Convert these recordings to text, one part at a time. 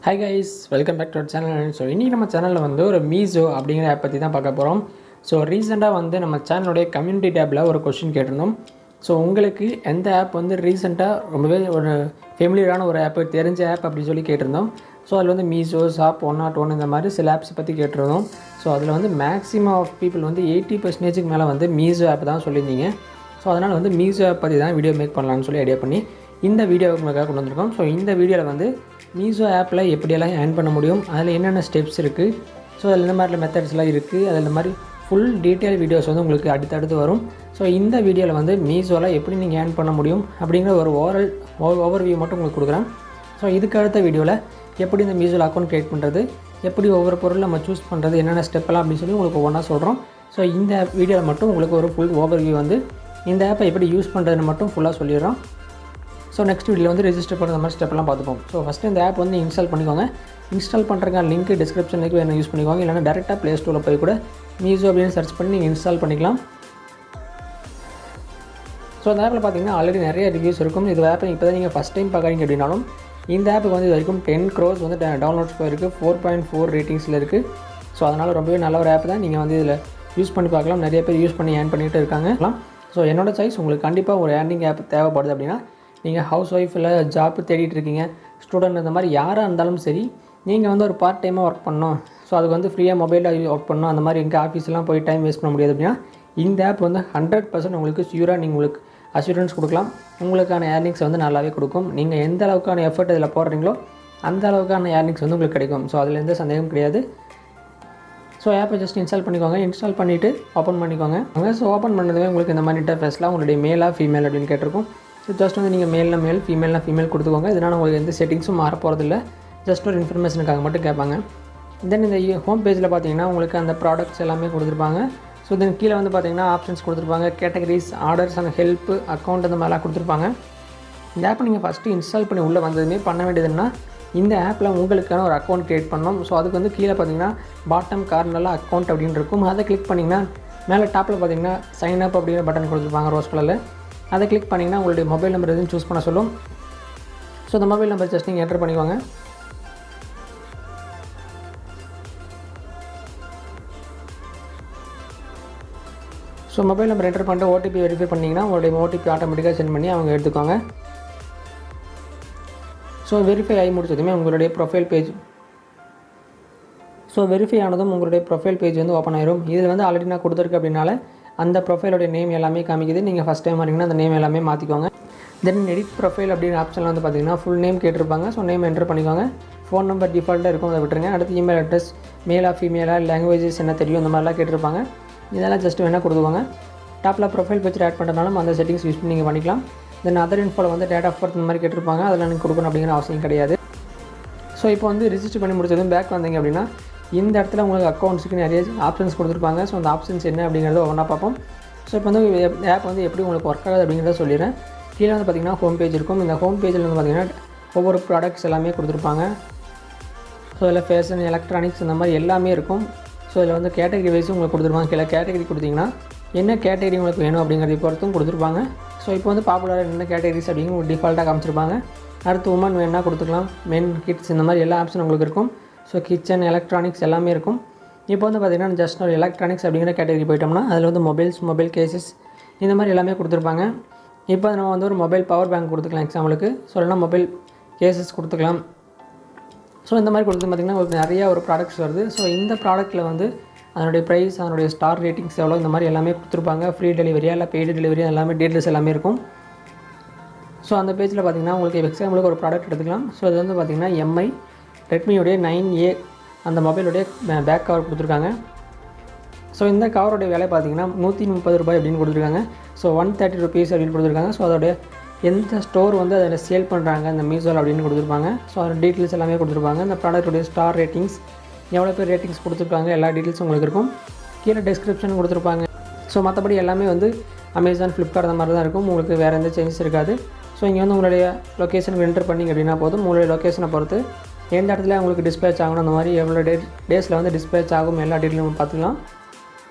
Hi guys, welcome back to our channel. So இன்னைக்கு நம்ம சேனல்ல வந்து ஒரு meesho அப்படிங்கிற ஆப் பத்தி தான் பார்க்க போறோம். ஸோ ரீசெண்டாக வந்து நம்ம சேனலுடைய கம்யூனிட்டி டேப்பில் ஒரு கொஸ்டின் கேட்டிருந்தோம். ஸோ உங்களுக்கு எந்த ஆப் வந்து ரீசெண்டாக ரொம்பவே ஒரு ஃபெமிலியரான ஒரு ஆப், தெரிஞ்ச ஆப் அப்படின்னு சொல்லி கேட்டிருந்தோம். ஸோ அதில் வந்து மீஷோ, ஷாப் 101 இந்த மாதிரி சில ஆப்ஸ் பற்றி கேட்டிருந்தோம். ஸோ அதில் வந்து மேக்ஸிமம் ஆஃப் பீப்புள் வந்து 80% மேலே வந்து மீஷோ ஆப் தான் சொல்லியிருந்தீங்க. ஸோ அதனால் வந்து மீஷோ ஆப் பற்றி தான் வீடியோ மேக் பண்ணலான்னு சொல்லி ஐடியா பண்ணி இந்த வீடியோவுக்கு உங்களுக்காக கொண்டு வந்திருக்கோம். ஸோ இந்த வீடியோவில் வந்து மீஷோ ஆப்பில் எப்படியெல்லாம் ஏர்ன் பண்ண முடியும், அதில் என்னென்ன ஸ்டெப்ஸ் இருக்குது, ஸோ அதில் இந்த மாதிரி மெத்தட்ஸ்லாம் இருக்குது, அதில் இந்த மாதிரி ஃபுல் டீட்டெயில் வீடியோஸ் வந்து உங்களுக்கு அடுத்தடுத்து வரும். ஸோ இந்த வீடியோவில் வந்து மீஷோவில் எப்படி நீங்கள் ஏர்ன் பண்ண முடியும் அப்படிங்கிற ஒரு ஓவர்வியூ மட்டும் உங்களுக்கு கொடுக்குறேன். ஸோ இதுக்கு அடுத்த வீடியோவில் எப்படி இந்த மீஷோவில் அக்கௌண்ட் க்ரியேட் பண்ணுறது, எப்படி ஒவ்வொரு பொருள் நம்ம சூஸ் பண்ணுறது, என்னென்ன ஸ்டெப்பெல்லாம் அப்படின்னு சொல்லி உங்களுக்கு ஒவ்வொன்றா சொல்கிறோம். ஸோ இந்த வீடியோவில் மட்டும் உங்களுக்கு ஒரு ஃபுல் ஓவர்வியூ வந்து இந்த ஆப்பை எப்படி யூஸ் பண்ணுறதுன்னு மட்டும் ஃபுல்லாக சொல்லிடுறோம். ஸோ நெக்ஸ்ட் வீடியோவில் வந்து ரெஜிஸ்டர் பண்ணுற மாதிரி ஸ்டெப்லாம் பார்த்துப்போம். ஸோ ஃபஸ்ட்டு இந்த ஆப் வந்து இன்ஸ்டால் பண்ணிக்கோங்க. இன்ஸ்டால் பண்ணுறதுக்கான லிங்க் டிஸ்கிரிப்ஷனுக்கு வேணும் யூஸ் பண்ணிக்கோங்க. இல்லைனா டேரெக்டாக ப்ளே ஸ்டோரில் போய் கூட மீஷோ அப்படின்னு சர்ச் பண்ணி நீங்கள் இன்ஸ்டால் பண்ணிக்கலாம். ஸோ இந்த ஆப்பில் பார்த்தீங்கன்னா ஆல்ரெடி நிறைய ரிவ்யூஸ் இருக்கும். இது ஆப்பை இப்போ தான் நீங்கள் ஃபஸ்ட் டைம் பார்க்குறீங்க அப்படின்னாலும் இந்த ஆப்புக்கு வந்து இது வரைக்கும் 10 crores வந்து டவுன்லோட்ஸ் போயிருக்கு, 4.4 ரேட்டிங்ஸில் இருக்குது. ஸோ அதனால் ரொம்பவே நல்ல ஒரு ஆப் தான். நீங்கள் வந்து இதில் யூஸ் பண்ணி பார்க்கலாம். நிறைய பேர் யூஸ் பண்ணி ஏர்ன் பண்ணிகிட்டு இருக்காங்க. ஸோ என்னோடய சாய்ஸ், உங்களுக்கு கண்டிப்பாக ஒரு ஏர்னிங் ஆப் தேவைப்படுது அப்படின்னா, நீங்கள் ஹவுஸ் ஒய்ஃப் இல்லை ஜாப் தேடிட்டு இருக்கீங்க, ஸ்டூடெண்ட், இந்த மாதிரி யாராக இருந்தாலும் சரி, நீங்கள் வந்து ஒரு பார்ட் டைமாக ஒர்க் பண்ணணும், ஸோ அதுக்கு வந்து ஃப்ரீயாக மொபைலில் ஒர்க் பண்ணணும், அந்த மாதிரி எங்கள் ஆஃபீஸ்லாம் போய் டைம் வேஸ்ட் பண்ண முடியாது அப்படின்னா இந்த ஆப் வந்து 100% உங்களுக்கு ஷியூராக நீங்கள் உங்களுக்கு அஷூரன்ஸ் கொடுக்கலாம். உங்களுக்கான ஏர்னிங்ஸ் வந்து நல்லாவே கொடுக்கும். நீங்கள் எந்த அளவுக்கான எஃபர்ட் இதில் போடுறீங்களோ அந்த அளவுக்கான ஏர்னிங்ஸ் வந்து உங்களுக்கு கிடைக்கும். ஸோ அதில் எந்த சந்தேகம் கிடையாது. ஸோ ஆப்பை ஜஸ்ட் இன்ஸ்டால் பண்ணிக்கோங்க. இன்ஸ்டால் பண்ணிவிட்டு ஓப்பன் பண்ணிக்கோங்க. ஸோ ஓப்பன் பண்ணதுமே உங்களுக்கு இந்த மாதிரி இன்டர்ஃபேஸ்லாம் உங்களுடைய மேலா ஃபீமேல் அப்படின்னு கேட்டிருக்கும். ஸோ ஜஸ்ட் வந்து நீங்கள் மேல்னா மேல், ஃபீமேல்னா ஃபீமேல் கொடுத்துக்கோங்க. இதனால் உங்களுக்கு எந்த செட்டிங்ஸும் மாற போகிறதில்ல. ஜஸ்ட் ஒரு இன்ஃபர்மேஷனுக்காக மட்டும் கேட்பாங்க. தென் இந்த ஹோம் பேஜில் பார்த்தீங்கன்னா உங்களுக்கு அந்த ப்ராடக்ட்ஸ் எல்லாமே கொடுத்துருப்பாங்க. ஸோ தென் கீழே வந்து பார்த்தீங்கன்னா ஆப்ஷன்ஸ் கொடுத்துருப்பாங்க, categories, orders and help, account, அந்த மாதிரிலாம் கொடுத்துருப்பாங்க. இந்த ஆப்பை நீங்கள் ஃபஸ்ட்டு இன்ஸ்டால் பண்ணி உள்ளே வந்ததுமே பண்ண வேண்டியதுன்னா, இந்த ஆப்பில் உங்களுக்கான ஒரு அக்கௌண்ட் க்ரியேட் பண்ணணும். ஸோ அதுக்கு வந்து கீழே பார்த்தீங்கன்னா பாட்டம் கார்னரில் அக்கௌண்ட் அப்படின்னு இருக்கும். அதை கிளிக் பண்ணிங்கன்னா மேலே டாப்பில் பார்த்தீங்கன்னா சைன் அப் அப்படிங்கிற பட்டன் கொடுத்துருப்பாங்க ரோஸ் கலரில். அதை கிளிக் பண்ணிங்கன்னா உங்களுடைய மொபைல் நம்பர் எதுவும் சூஸ் பண்ண சொல்லும். ஸோ அந்த மொபைல் நம்பர் ஜஸ்ட் நீங்கள் என்டர் பண்ணிக்கோங்க. ஸோ மொபைல் நம்பர் என்டர் பண்ணிட்டு ஓடிபி வெரிஃபை பண்ணிங்கன்னா உங்களுடைய ஓடிபி ஆட்டோமேட்டிக்காக சென்ட் பண்ணி அவங்க எடுத்துக்கோங்க. ஸோ வெரிஃபை ஆகி முடிச்சதுமே உங்களுடைய ப்ரொஃபைல் பேஜ், ஸோ வெரிஃபை ஆனதும் உங்களுடைய ப்ரொஃபைல் பேஜ் வந்து ஓப்பன் ஆயிரும். இதில் வந்து ஆல்ரெடி நான் கொடுத்துருக்கு அப்படின்னால அந்த ப்ரொஃபைலோடைய நேம் எல்லாமே காமிக்குது. நீங்கள் ஃபஸ்ட் டைம் வரீங்கன்னா அந்த நேம் எல்லாமே மாற்றிக்கோங்க. தென் எடிட் ப்ரொஃபைல் அப்படின்னு ஆப்ஷனில் வந்து பார்த்தீங்கன்னா ஃபுல் நேம் கேட்டிருப்பாங்க. ஸோ நேம் என்டர் பண்ணிக்கோங்க. ஃபோன் நம்பர் டிஃபால்ட்டாக இருக்கும், அதை விட்டுருங்க. அடுத்து இமெயில் அட்ரஸ், மேலா ஃபீமேலா, லாங்குவேஜஸ் என்ன தெரியும், இந்த மாதிரிலாம் கேட்டிருப்பாங்க. இதெல்லாம் ஜஸ்ட் வேணால் கொடுத்துக்கோங்க. டாப்பில் ப்ரொஃபைல் பிக்சர் ஆட் பண்ணுறதுனாலும் அந்த செட்டிங்ஸ் யூஸ் பண்ணி நீங்கள் பண்ணிக்கலாம். தென் அதர் இன்ஃபோவில் வந்து டேட் ஆஃப் பர்த் இந்த மாதிரி கேட்டிருப்பாங்க. அதெல்லாம் நீங்கள் கொடுக்கணும் அப்படிங்கிற அவசியம் கிடையாது. ஸோ இப்போ வந்து ரிஜிஸ்டர் பண்ணி முடிச்சதும் பேக் வந்தீங்க அப்படின்னா இந்த இடத்துல உங்களுக்கு அக்கௌண்ட்ஸுக்கு நிறைய ஆப்ஷன்ஸ் கொடுத்துருப்பாங்க. ஸோ அந்த ஆப்ஷன்ஸ் என்ன அப்படிங்கிறத ஒன்றா பார்ப்போம். ஸோ இப்போ வந்து ஆப் வந்து எப்படி உங்களுக்கு ஒர்க் ஆகுது அப்படிங்கிறத சொல்லிடுறேன். கீழே வந்து பார்த்திங்கன்னா ஹோம் பேஜ் இருக்கும். இந்த ஹோம் பேஜில் வந்து பார்த்திங்கன்னா ஒவ்வொரு ப்ராடக்ட்ஸ் எல்லாமே கொடுத்துருப்பாங்க. ஸோ இதில் ஃபேஷன், எலக்ட்ரானிக்ஸ், இந்த மாதிரி எல்லாமே இருக்கும். ஸோ இதில் வந்து கேட்டகரி வைஸும் உங்களுக்கு கொடுத்துருப்பாங்க. கீழே கேட்டகரி கொடுத்திங்கன்னா என்ன கேட்டகரி உங்களுக்கு வேணும் அப்படிங்கிறத பொறுத்தும் கொடுத்துருப்பாங்க. ஸோ இப்போ வந்து பாப்புலராக என்ன கேட்டகரிஸ் அப்படிங்கிற உங்களுக்கு டிஃபால்ட்டாக காமிச்சிருப்பாங்க. அடுத்து உமன் வேணுன்னா கொடுத்துக்கலாம், மென், கிட்ஸ், இந்த மாதிரி எல்லா ஆப்ஷனும் உங்களுக்கு இருக்கும். ஸோ கிச்சன், எலக்ட்ரானிக்ஸ் எல்லாமே இருக்கும். இப்போ வந்து பார்த்திங்கன்னா ஜஸ்ட் ஒரு எலக்ட்ரானிக்ஸ் அப்படிங்கிற கேட்டகரி போயிட்டோம்னா அதில் வந்து மொபைல்ஸ், மொபைல் கேசஸ், இந்த மாதிரி எல்லாமே கொடுத்துருப்பாங்க. இப்போ நம்ம வந்து ஒரு மொபைல் பவர் பேங்க் கொடுத்துக்கலாம் எக்ஸாம்பிளுக்கு. ஸோ இல்லைனா மொபைல் கேசஸ் கொடுத்துக்கலாம். ஸோ இந்த மாதிரி கொடுத்து பார்த்திங்கன்னா உங்களுக்கு நிறையா ஒரு ப்ராடக்ட்ஸ் வருது. ஸோ இந்த ப்ராடக்ட்டில் வந்து அதனுடைய ப்ரைஸ், அதனுடைய ஸ்டார் ரேட்டிங்ஸ் எவ்வளோ, இந்த மாதிரி எல்லாமே கொடுத்துருப்பாங்க. ஃப்ரீ டெலிவரியா இல்லை பெய்டு டெலிவரியா, எல்லாமே டீட்டெயில்ஸ் எல்லாமே இருக்கும். ஸோ அந்த பேஜில் பார்த்திங்கன்னா உங்களுக்கு எக்ஸாம்பிளுக்கு ஒரு ப்ராடக்ட் எடுத்துக்கலாம். ஸோ இது வந்து பார்த்திங்கன்னா எம்ஐ ரெட்மியுடைய 9A அந்த மொபைலுடைய பேக் கவர் கொடுத்துருக்காங்க. ஸோ இந்த கவருடைய விலை பார்த்திங்கன்னா 130 ரூபாய் அப்படின்னு கொடுத்துருக்காங்க. ஸோ 130 rupees அப்படின்னு கொடுத்துருக்காங்க. ஸோ அதோடைய எந்த ஸ்டோர் வந்து அதில் சேல் பண்ணுறாங்க இந்த மீஷோவில் அப்படின்னு கொடுத்துருப்பாங்க. ஸோ அதோட டீட்டெயில்ஸ் எல்லாமே கொடுத்துருப்பாங்க. இந்த ப்ராடக்ட்டுடைய ஸ்டார் ரேட்டிங்ஸ், எவ்வளோ பேர் ரேட்டிங்ஸ் கொடுத்துருக்காங்க, எல்லா டீட்டெயில்ஸும் உங்களுக்கு இருக்கும். கீழே டிஸ்கிரிப்ஷன் கொடுத்துருப்பாங்க. ஸோ மற்றபடி எல்லாமே வந்து அமேசான், ஃப்ளிப்கார்ட் அந்த மாதிரி தான் இருக்கும். உங்களுக்கு வேறு எந்த சேஞ்சஸ் இருக்காது. ஸோ இங்கே வந்து உங்களுடைய லொக்கேஷன் என்டர் பண்ணிங்க அப்படின்னா போதும். உங்களுடைய லொக்கேஷனை பொறுத்து எந்த இடத்துல உங்களுக்கு டிஸ்பேச் ஆகணும், அந்த மாதிரி எவ்வளோ டேஸில் வந்து டிஸ்பேச் ஆகும், எல்லா டீட்டெயிலும் பார்த்துக்கலாம்.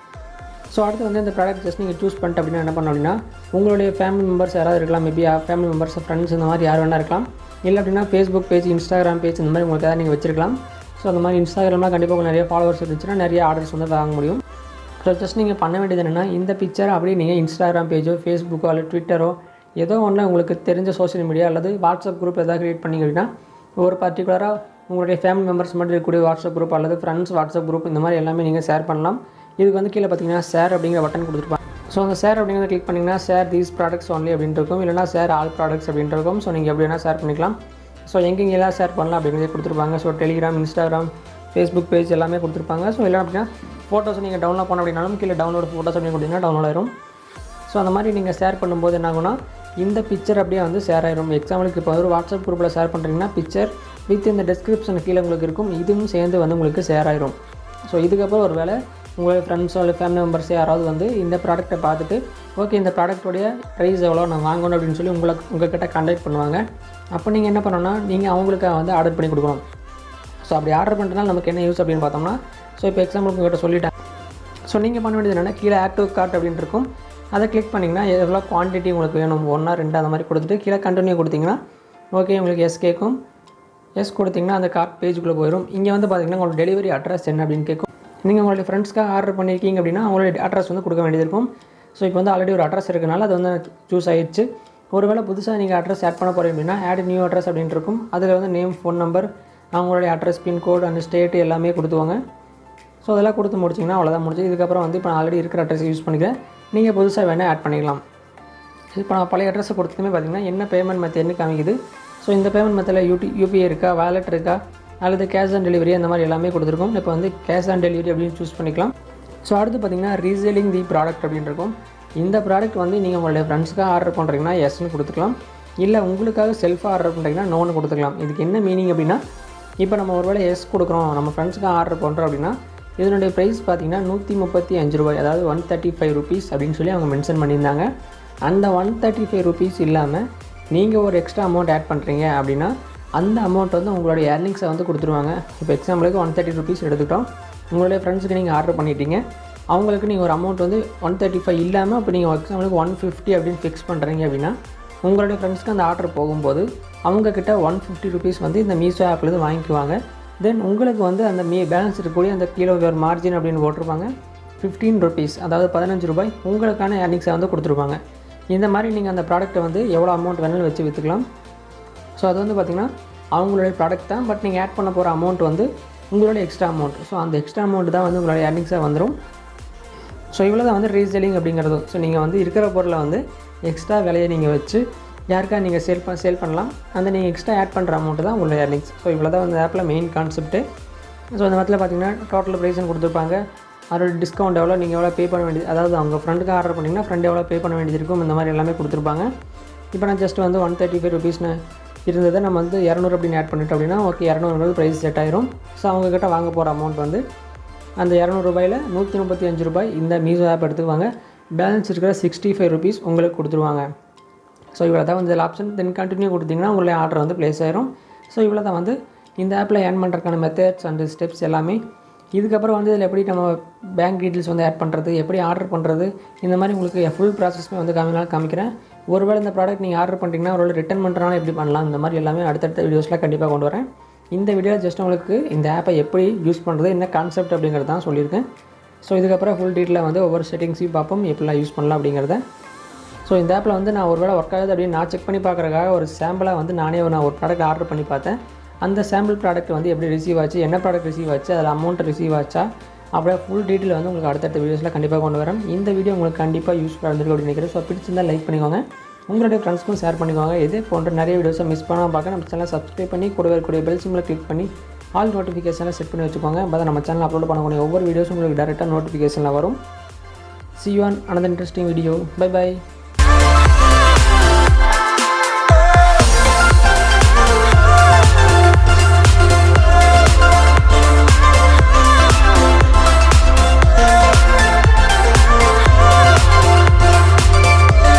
ஸோ அடுத்து வந்து இந்த ப்ராடக்ட் ஜஸ்ட் நீங்கள் சூஸ் பண்ணிட்டு அப்படின்னா என்ன பண்ணணும் அப்படின்னா, உங்களுடைய ஃபேமிலி மெம்பர்ஸ் யாராவது இருக்கலாம், மேபி ஃபேமிலி மெம்பர்ஸ், ஃப்ரெண்ட்ஸ், இந்த மாதிரி யார் வேணா இருக்கலாம். இல்லை அப்படின்னா ஃபேஸ்புக் பேஜ், இன்ஸ்டாகிராம் பேஜ் இந்த மாதிரி உங்களுக்கு ஏதாவது நீங்கள் வச்சிருக்கலாம். ஸோ அந்த மாதிரி இன்ஸ்டாகிராமில் கண்டிப்பாக உங்களுக்கு நிறைய ஃபாலோவர்ஸ் இருந்துச்சுன்னா நிறைய ஆர்டர்ஸ் வந்து வாங்க முடியும். ஸோ ஜஸ்ட் நீங்கள் பண்ண வேண்டியது என்னென்னா, இந்த பிக்சரை அப்படியே நீங்கள் இன்ஸ்டாகிராம் பேஜோ, ஃபேஸ்புக்கோ அல்லது ட்விட்டரோ ஏதோ ஒன்று உங்களுக்கு தெரிஞ்ச சோஷியல் மீடியா அல்லது வாட்ஸ்அப் குரூப் எதாவது க்ரியேட் பண்ணிங்க அப்படின்னா, ஒரு பர்டிகுலராக உங்களுடைய ஃபேமிலி மெம்பர்ஸ் மட்டும் இருக்கக்கூடிய வாட்ஸ்அப் குரூப் அல்லது ஃப்ரெண்ட்ஸ் வாட்ஸ்அப் குரூப் இந்த மாதிரி எல்லாமே நீங்கள் ஷேர் பண்ணலாம். இதுக்கு வந்து கீழே பார்த்தீங்கன்னா ஷேர் அப்படிங்கிற பட்டன் கொடுத்துருப்பாங்க. ஸோ அந்த ஷேர் அப்படிங்கிறத கிளிக் பண்ணிங்கன்னா ஷேர் தீஸ் ப்ராடக்ட்ஸ் ஒன்லி அப்படின்ட்டு இருக்கும், இல்லைனா ஷேர் ஆல் ப்ராடக்ட்ஸ் அப்படின்ட்டு இருக்கும். ஸோ நீங்கள் எப்படி வேணால் ஷேர் பண்ணிக்கலாம். ஸோ எங்கெங்கெல்லாம் ஷேர் பண்ணலாம் அப்படிங்கிறத கொடுத்துருப்பாங்க. So Telegram, Instagram, Facebook page எல்லாமே கொடுத்துருப்பாங்க. ஸோ இல்லை அப்படின்னா ஃபோட்டோஸ் நீங்கள் டவுன்லோட் பண்ண அப்படின்னாலும் கீழே டவுன்லோட் ஃபோட்டோஸ் அப்படின்னு கொடுத்தீங்கன்னா டவுன்லோட் ஆயிரும். ஸோ அந்த மாதிரி நீங்கள் ஷேர் பண்ணும்போது என்ன ஆகும்னா, இந்த பிக்சர் அப்படியே வந்து ஷேர் ஆயிரும். எக்ஸாம்பிளுக்கு இப்போ ஒரு வாட்ஸ்அப் குரூப்பில் ஷேர் பண்ணுறீங்கன்னா பிக்சர் வித் இந்த டிஸ்கிரிப்ஷன் கீழே உங்களுக்கு இருக்கும், இதுவும் சேர்ந்து வந்து உங்களுக்கு ஷேர் ஆயிரும். ஸோ இதுக்கப்புறம் ஒரு வேளை உங்களுடைய ஃப்ரெண்ட்ஸோ இல்லை ஃபேமிலி மெம்பர்ஸ் யாராவது வந்து இந்த ப்ராடக்ட்டை பார்த்துட்டு ஓகே இந்த ப்ராடக்ட்டோடைய ப்ரைஸ் எவ்வளோ நான் வாங்கணும் அப்படின்னு சொல்லி உங்கள்கிட்ட கான்டாக்ட் பண்ணுவாங்க. அப்போ நீங்கள் என்ன பண்ணணும்னா, நீங்கள் அவங்களுக்கு வந்து ஆர்டர் பண்ணி கொடுக்கணும். ஸோ அப்படி ஆர்டர் பண்ணுறதுனால நமக்கு என்ன யூஸ் அப்படின்னு பார்த்தோம்னா, ஸோ இப்போ எக்ஸாம்பிளுக்கு உங்கள்கிட்ட சொல்லிட்டேன். ஸோ நீங்கள் பண்ண வேண்டியது என்னென்னா, கீழே ஆட் டு கார்ட் அப்படின்னு இருக்கும், அதை கிளிக் பண்ணிங்கன்னா எவ்வளோ குவான்டிட்டி உங்களுக்கு வேணும் 1 or 2 அந்த மாதிரி கொடுத்துட்டு கீழே கண்டினியூ கொடுத்தீங்கன்னா ஓகே உங்களுக்கு எஸ் கேட்கும். எஸ் கொடுத்திங்கன்னா அந்த கார்ட் பேஜுக்குள்ளே போயிடும். இங்கே வந்து பார்த்திங்கன்னா உங்களோட டெலிவரி அட்ரஸ் என்ன அப்படின்னு கேட்கும். நீங்கள் உங்களுடைய ஃப்ரெண்ட்ஸ்க்காக ஆர்டர் பண்ணியிருக்கீங்க அப்படின்னா அவங்களுடைய அட்ரஸ் வந்து கொடுக்க வேண்டியது இருக்கும். ஸோ இப்போ வந்து ஆல்ரெடி ஒரு அட்ரஸ் இருக்கனால அது வந்து சூஸ் ஆகிடுச்சு. ஒருவேளை புதுசாக நீங்கள் அட்ரஸ் ஆட் பண்ண போகிறீங்க அப்படின்னா ஆட் நியூ அட்ரஸ் அப்படின்ட்டு இருக்கும். அதில் வந்து நேம், ஃபோன் நம்பர், அவங்களுடைய அட்ரஸ், பின்கோடு அண்ட் ஸ்டேட்டு எல்லாமே கொடுத்துவாங்க. ஸோ அதெல்லாம் கொடுத்து முடிச்சிங்கன்னா அவ்வளோதான் முடிஞ்சு. இதுக்கப்புறம் வந்து இப்போ நான் ஆல்ரெடி இருக்கிற அட்ரஸ் யூஸ் பண்ணிக்கிறேன், நீங்கள் புதுசாக வேணால் ஆட் பண்ணிக்கலாம். இப்போ நான் பழைய அட்ரஸை கொடுத்துமே பார்த்திங்கன்னா என்ன பேமெண்ட் மெத்தட்னு காமிக்குது. ஸோ இந்த பேமெண்ட் மெத்தடில் யூபிஐ இருக்கா, வாலெட் இருக்கா அல்லது கேஷ் ஆன் டெலிவரி அந்த மாதிரி எல்லாமே கொடுத்துருக்கோம். இப்போ வந்து கேஷ் ஆன் டெலிவரி அப்படின்னு சூஸ் பண்ணிக்கலாம். ஸோ அடுத்து பார்த்திங்கன்னா ரீசேலிங் தி ப்ராடக்ட் அப்படின்னு இருக்கும். இந்த ப்ராடக்ட் வந்து நீங்கள் உங்களுடைய ஃப்ரெண்ட்ஸ்க்காக ஆர்டர் பண்ணுறீங்கன்னா எஸ்ன்னு கொடுத்துக்கலாம், இல்லை உங்களுக்காக செல்ஃபாக ஆர்டர் பண்ணுறீங்கன்னா நோன்னு கொடுத்துக்கலாம். இதுக்கு என்ன மீனிங் அப்படின்னா, இப்போ நம்ம ஒரு வேளை எஸ் கொடுக்குறோம், நம்ம ஃப்ரெண்ட்ஸ்க்காக ஆர்டர் பண்ணுறோம் அப்படின்னா இதனுடைய ப்ரைஸ் பார்த்திங்கன்னா ₹135, அதாவது 135 rupees அப்படின்னு சொல்லி அவங்க மென்ஷன் பண்ணியிருந்தாங்க. அந்த 135 rupees இல்லாமல் நீங்கள் ஒரு எக்ஸ்ட்ரா அமௌண்ட் ஆட் பண்ணுறீங்க அப்படின்னா அந்த அமௌண்ட் வந்து உங்களுடைய ஏர்னிங்ஸை வந்து கொடுத்துருவாங்க. இப்போ எக்ஸாம்பிளுக்கு 130 rupees எடுத்துக்கிட்டோம், உங்களுடைய ஃப்ரெண்ட்ஸுக்கு நீங்கள் ஆர்டர் பண்ணிட்டீங்க, அவங்களுக்கு நீங்கள் ஒரு அமௌண்ட் வந்து 135 இல்லாமல் இப்போ நீங்கள் எக்ஸாம்பிளுக்கு 150 அப்படின்னு ஃபிக்ஸ் பண்ணுறீங்க அப்படின்னா உங்களுடைய ஃப்ரெண்ட்ஸ்க்கு அந்த ஆர்டர் போகும்போது அவங்கக்கிட்ட 150 rupees வந்து இந்த மீஷோ ஆப்லேருந்து வாங்கிக்குவாங்க. தென் உங்களுக்கு வந்து அந்த பேலன்ஸ் இருக்கக்கூடிய அந்த கீழே ஒரு மார்ஜின் அப்படின்னு போட்டிருப்பாங்க 15 rupees, அதாவது 15 ரூபாய் உங்களுக்கான ஏர்னிங்ஸை வந்து கொடுத்துருப்பாங்க. இந்த மாதிரி நீங்கள் அந்த ப்ராடக்ட்டை வந்து எவ்வளோ அமௌண்ட் வேணாலும் வச்சு விற்றுக்கலாம். ஸோ அது வந்து பார்த்திங்கன்னா அவங்களுடைய ப்ராடக்ட் தான், பட் நீங்கள் ஆட் பண்ண போகிற அமௌண்ட் வந்து உங்களுடைய எக்ஸ்ட்ரா அமௌண்ட். ஸோ அந்த எக்ஸ்ட்ரா அமௌண்ட் தான் வந்து உங்களுடைய ஏர்னிங்ஸாக வந்துடும். ஸோ இவ்வளோ தான் வந்து ரீசெல்லிங் அப்படிங்கிறது. ஸோ நீங்கள் வந்து இருக்கிற பொருளை வந்து எக்ஸ்ட்ரா விலையை நீங்கள் வச்சு யாருக்கா நீங்கள் சேல் பண்ணலாம். அந்த நீங்கள் எக்ஸ்ட்ரா ஆட் பண்ணுற அமௌண்ட்டு தான் உங்களுடைய ஏர்னிங்ஸ். ஸோ இவ்வளோ தான் அந்த ஆப்பில் மெயின் கான்செப்ட்டு. ஸோ இந்த இடத்துல பார்த்திங்கன்னா டோட்டல் ப்ரைஸ்ன்னு கொடுத்துருப்பாங்க, அதோட டிஸ்கவுண்ட் எவ்வளோ, நீங்கள் எவ்வளோ பே பண்ண வேண்டியது, அதாவது அவங்க ஃப்ரெண்டுக்கு ஆர்டர் பண்ணிங்கன்னா ஃப்ரெண்ட் எவ்வளோ பே பண்ண வேண்டியது இருக்கும், இந்த மாதிரி எல்லாமே கொடுத்துருப்பாங்க. இப்போ நான் ஜஸ்ட் வந்து 135 rupeesனு இருந்ததை நம்ம வந்து 200 அப்படின்னு ஆட் பண்ணிட்டோம் அப்படின்னா ஓகே 200 ப்ரைஸ் செட் ஆயிரும். ஸோ அவங்கக்கிட்ட வாங்க போகிற அமௌண்ட் வந்து அந்த 200 ரூபாயில் 135 ரூபாய் இந்த மீஷோ ஆப் எடுத்துக்குவாங்க. பேலன்ஸ் இருக்கிற 65 rupees உங்களுக்கு கொடுத்துருவாங்க. ஸோ இவ்வளோ தான் வந்து ஆப்ஷன். தென் கண்டினியூ கொடுத்திங்கன்னா உங்களுடைய ஆர்டர் வந்து ப்ளேஸ் ஆயிரும். ஸோ இவ்வளோ தான் வந்து இந்த ஆப்பில் ஏர்ன் பண்ணுறதுக்கான மெத்தட்ஸ் அண்ட் ஸ்டெப்ஸ் எல்லாமே. இதுக்கப்புறம் வந்து இதில் எப்படி நம்ம பேங்க் டீட்டெயில்ஸ் வந்து ஆட் பண்ணுறது, எப்படி ஆர்டர் பண்ணுறது, இந்த மாதிரி உங்களுக்கு ஃபுல் ப்ராசஸ்மே வந்து காமிக்கிறேன். ஒருவேளை இந்த ப்ராடக்ட் நீங்கள் ஆர்டர் பண்ணிட்டீங்கன்னா ஒருவேளை ரிட்டர்ன் பண்ணுறனால எப்படி பண்ணலாம், இந்த மாதிரி எல்லாமே அடுத்தடுத்த வீடியோஸில் கண்டிப்பாக கொண்டு வரேன். இந்த வீடியோவில் ஜஸ்ட் உங்களுக்கு இந்த ஆப்பை எப்படி யூஸ் பண்ணுறது, என்ன கான்செப்ட் அப்படிங்கிறது தான் சொல்லியிருக்கேன். ஸோ இதுக்கப்புறம் ஃபுல் டீட்டெயிலாக வந்து ஒவ்வொரு செட்டிங்ஸையும் பார்ப்போம், எப்படிலாம் யூஸ் பண்ணலாம் அப்படிங்கிறத. ஸோ இந்த ஆப்பில் வந்து நான் ஒருவேளை ஒர்க் ஆகுது அப்படின்னு நான் செக் பண்ணி பார்க்குறதுக்காக ஒரு சாம்பிளாக வந்து நான் ஒரு ப்ராடக்ட் ஆர்டர் பண்ணி பார்த்தேன். அந்த சாம்பிள் ப்ராடக்ட் வந்து எப்படி ரிசீவ் ஆச்சு, என்ன ப்ராடக்ட் ரிசீவ் ஆச்சு, அதில் அமௌண்ட் ரிசீவ் ஆச்சா, அப்படியே ஃபுல் டீட்டெயில் வந்து உங்களுக்கு அடுத்தடுத்த வீடியோஸில் கண்டிப்பாக கொண்டு வரேன். இந்த வீடியோ உங்களுக்கு கண்டிப்பாக யூஸ்ஃபுல்லாக இருந்திருக்கு அப்படின்னு நினைக்கிறேன். ஸோ பிடிச்சிருந்தால் லைக் பண்ணிக்கோங்க, உங்களுடைய ஃப்ரெண்ட்ஸ்க்கும் ஷேர் பண்ணிக்கோங்க. இதே போன்ற நிறைய வீடியோஸை மிஸ் பண்ணாமல் பார்க்க நம்ம சேனலை சப்ஸ்கிரைப் பண்ணி கூடவே இருக்கக்கூடிய பெல் சிம்பிளை கிளிக் பண்ணி ஆல் நோட்டிஃபிகேஷனை செட் பண்ணி வச்சுக்கோங்க. அப்போ நம்ம சேனல் அப்லோட் பண்ணக்கூடிய ஒவ்வொரு வீடியோஸும் உங்களுக்கு டேரெக்டாக நோட்டிஃபிகேஷனில் வரும். See you on another interesting video. Bye bye.